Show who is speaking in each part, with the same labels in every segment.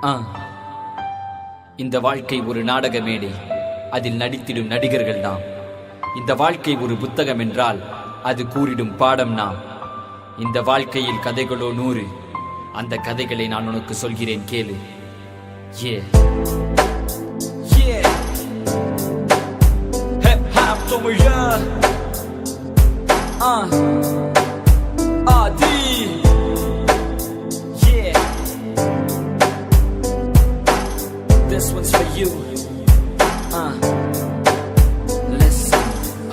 Speaker 1: ஆ இந்த வாழ்க்கை ஒரு நாடக மேடை, அதில் நடித்திடும் நடிகர்கள் நாம். இந்த வாழ்க்கை ஒரு புத்தகம் என்றால் அது கூறிடும் பாடம் நாம். இந்த வாழ்க்கையில் கதைகளோ 100, அந்த கதைகளை நான் உனக்கு சொல்கிறேன் கேளு. ஏ This one's for you. Listen.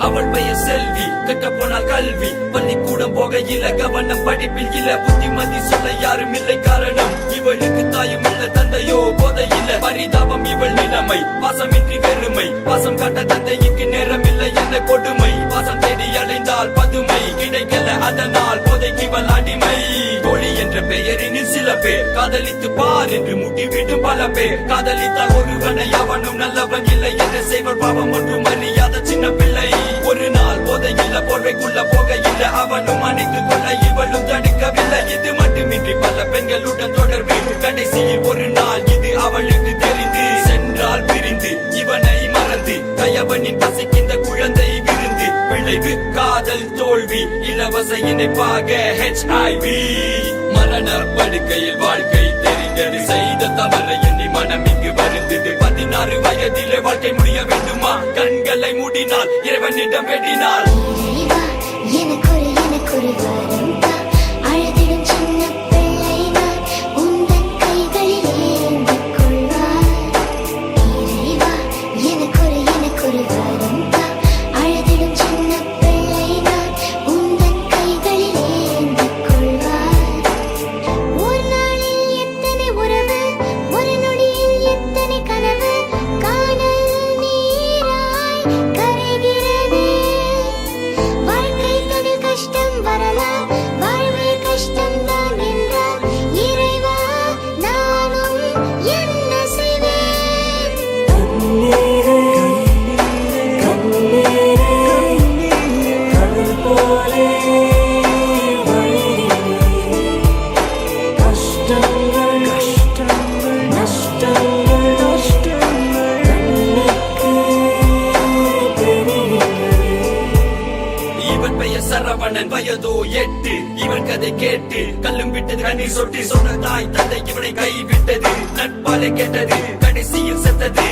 Speaker 2: அவள் பெயர் செல்வி, கட்ட போனால் கல்வி. பள்ளிக்கூடம் போகையில கவனம் படிப்பில் இல்ல. புத்திமதி சொல்ல யாரும் இல்லை, காரணம் இவளுக்கு தாயும் இல்ல, தந்தையோ போதையில்ல. பரிதாபம் இவள் நிலைமை, பாசமின்றி வெறுமை. பாசம் காட்ட தந்தைக்கு நேரம் இல்லை, என்ன கொடுமை. பாசம் தேடி அடைந்தால் பதுமை கிடைக்கல, அதனால் போதைக்கு இவள் அடிமை. தோழி என்ற பெயரினில் சில பேர் காதலித்து பார் என்று முட்டிவிடும் பல பேர். காதலித்தால் ஒருவனை அவனும் நல்லவன் இல்லை என்று செய்வர், பாவம் ஒன்றும் அறியாத சின்ன பிள்ளை. ஒரு நாள் போதையில்ல, போர்வைக்குள்ள போகையில்ல, அவனும் அணைத்துக் கொள்ள இவளும் தடுக்கவில்லை. இது மட்டுமின்றி பல பெண்களுடன் தொடர்பு. கடைசியில் ஒரு நாள் இது அவளுக்கு தெரிந்து சென்றால் பிரிந்து இவனை மறந்து கயவனின் பசிக்கின்ற குழந்தை விருந்து. விளைவு காதல் தோல்வி, இலவச இணைப்பாக HIV. மரண படுக்கையில் வாழ்க்கை தெரிந்தது, செய்த தவறை எண்ணி மனம் இங்கு வருந்தது. 16 வயதிலே வாழ்க்கை முடிய வேண்டுமா? கண்களை மூடினால் இறைவனிடம் வேண்டினாள்.
Speaker 3: எனக்கொரு வரம் தா, அழுதிடும் சின்ன பிள்ளை நான் உந்தன் கைகளில் ஏந்திக் கொள்வார். இறைவா எனக்கொரு வரம் தா, அழுதிடும் சின்ன பிள்ளை நான் உந்தன் கைகளில் ஏந்திக் கொள்வார். ஒரு நாளில் எத்தனை உறவு, ஒரு நொடியில் எத்தனை கனவு. காணல் நீராய் கரைகிறது, வாழ்க்கை தனில் கஷ்டம் வரலாம், வாழ்வே கஷ்டம்தான் என்றால் இறைவா நானும் என்ன செய்வேன்?
Speaker 4: கடல் போலே கஷ்டங்கள் நஷ்டங்கள் கண்ணுக்கு தெரிகிறது.
Speaker 2: இவன் பெயர் சரவணன், வயதோ 8. இவன் கதை கேட்டு கல்லும் விட்டது, கண்ணீர் சொட்டி. சொன்ன தாய் தந்தை இவனை கைவிட்டது, நட்பாலே கேட்டது, கடைசியில் செத்தது.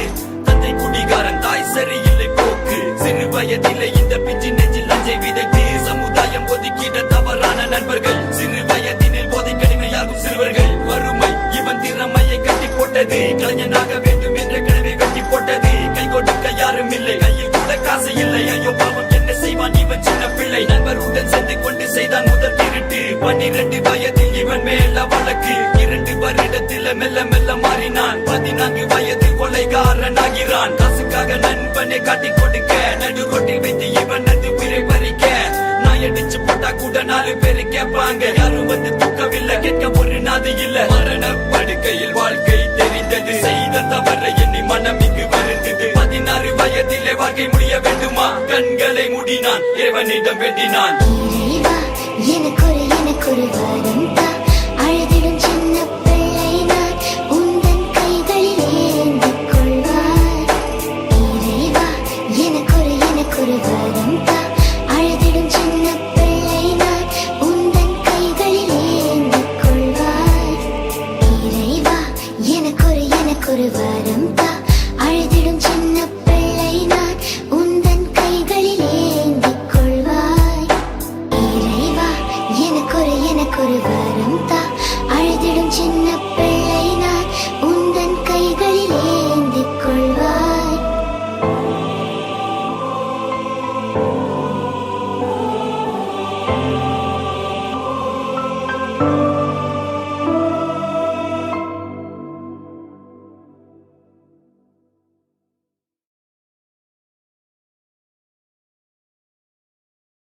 Speaker 2: தந்தை குடிகாரன், தாய் சரியில்லை போக்கு. சிறு வயதிலே இந்த பிஞ்சு நெஞ்சில் லஞ்சை விதைத்து சமுதாயம் ஒதுக்கிட தவறான நண்பர்கள். சிறு வயதினில் போதை கடுமையாகும் சிறுவர்கள். வறுமை இவன் திறமையை கட்டி போட்டது, கலைஞனாக வேண்டும் என்ற கனவை வெட்டி போட்டது. கை கொடுக்க யாரும் இல்லை, கையில் கூட காசு இல்லை. ஐயோ பாவம், என்ன செய்வான் இவன் சின்ன பிள்ளை. நண்பருடன் சேர்ந்து கொண்டு செய்தான் முதல் திருட்டு. 12 வயதில் இவன் மேல வழக்கு. 2 வருடத்தில் மெல்ல மெல்ல மாறினான். 14 வயதில் கொலைகாரன் ஆகிறான். காசுக்காக நண்பனை காட்டி கொடுக்க நடு ரோட்டில் வைத்து இவன் அது உயிரை பறிக்க. நான் அடிச்சு போட்டா கூட 4 பேரு கேட்பாங்க, யாரும் வந்து தூக்கவில்லை, கேட்க ஒரு நாதி இல்ல. மரண படுக்கையில் வாழ்க்கை தெரிந்தது, செய்த தவறை எண்ணி மனம் இங்கு வருந்தது. 16 வயதிலே வாழ்க்கை முடிய வேண்டுமா? கண்களை மூடினான், இறைவனிடம் வேண்டினான்.
Speaker 3: இறைவா எனக்கொரு வரம் தா, அழுதிடும் சின்ன பிள்ளை நான் உந்தன் கைகளில் ஏந்திக் கொள்வார். இறைவா எனக்கொரு வரம் தா, அழுதிடும் சின்ன பிள்ளை நான் உந்தன் கைகளில் ஏந்திக் கொள்வார். இறைவா எனக்கொரு வரம் தா, அழுதிடும் சின்ன பிள்ளை நான் உந்தன் கைகளில் ஏந்திக் கொள்வாய். இறைவா எனக்கொரு வரம் தா, அழுதிடும் சின்ன பிள்ளை நான் உந்தன் கைகளில் ஏந்திக் கொள்வாய்.